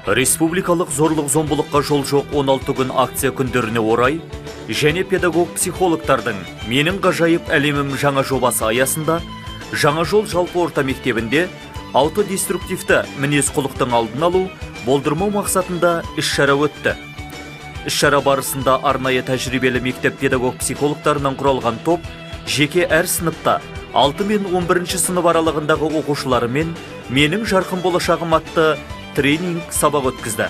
Республикалық зорлық-зомбылыққа жол жоқ 16 күн акция күндеріне орай және педагог-психологтардың «Менің ғажайып әлемім» жаңа жобасы аясында Жаңа жол жалпы орта мектебінде аутодеструктивті мінез-құлықтың алдын алу, болдырмау мақсатында іс-шара өтті. Іс-шара барысында арнайы тәжірибелі мектеп педагог-психологтарынан құралған топ жеке әр сыныпта 6 мен 11 сынып аралығындағы оқушыларымен «Менің жарқын болашағым» атты тренинг сабақ өткізді.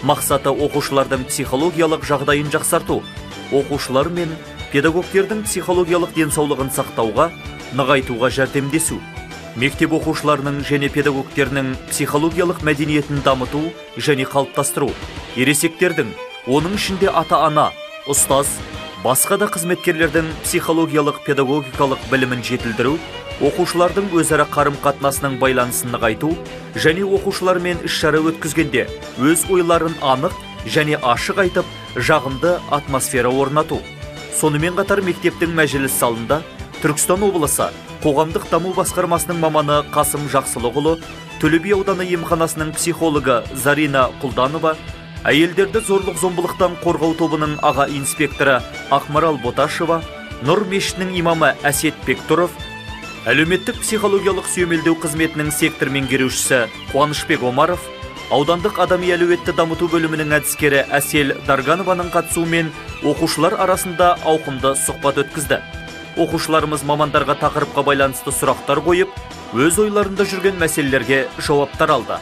Мақсаты оқушылардың психологиялық жағдайын жақсарту, оқушылар мен педагогтердің психологиялық денсаулығын сақтауға, нығайтуға жәрдемдесу, мектеп оқушыларының және педагогтерінің психологиялық мәдениетін дамыту және қалыптастыру, ересектердің, оның ішінде ата-ана, ұстаз, басқа да қызметкерлердің психологиялық педагогикалық білімін жетілдіру, оқушылардың өзара қарым-қатынасының байланысын нығайту және оқушылармен іс-шара өткізгенде өз ойларын анық және ашық айтып, жағымды атмосфера орнату. Сонымен қатар мектептің мәжіліс залында Түркістан облысы қоғамдық даму басқармасының маманы Қасым Жақсылықұлы, Төле би ауданы емханасының психологы Зарина Құлданова, әйелдерді зорлық-зомбылықтан қорғау тобының аға инспекторы Ақмарал Боташева, Нұр мешітінің имамы Әсет Бектұров, әлеуметтік психологиялық сүйемелдеу қызметінің сектор меңгерушісі Қуанышбек Омаров, аудандық адами әлеуетті дамыту бөлімінің әдіскері Әсел Дарганованың қатысуымен оқушылар арасында ауқымды сұхбат өткізді. Оқушыларымыз мамандарға тақырыпқа байланысты сұрақтар қойып, өз ойларында жүрген мәселелерге жауаптар алды.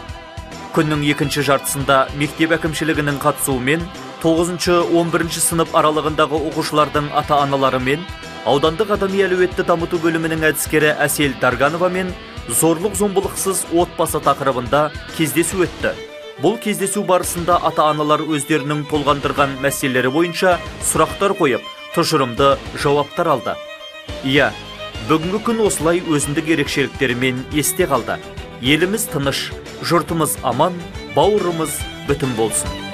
Күннің екінші жартысында мектеп әкімшілігінің қатысуымен 9-11 сынып аралығындағы оқушылардың ата-аналары мен аудандық адами әлеуетті дамыту бөлімінің әдіскері Әсел Дарганова мен зорлық-зомбылықсыз отбасы тақырыбында кездесу өтті. Бұл кездесу барысында ата-аналар өздерінің толғандырған мәселелері бойынша сұрақтар қойып, тұжырымды жауаптар алды. Иә, бүгінгі күн осылай өзіндік ерекшеліктерімен есте қалды. Еліміз тыныш, жұртымыз аман, бауырымыз бүтін болсын.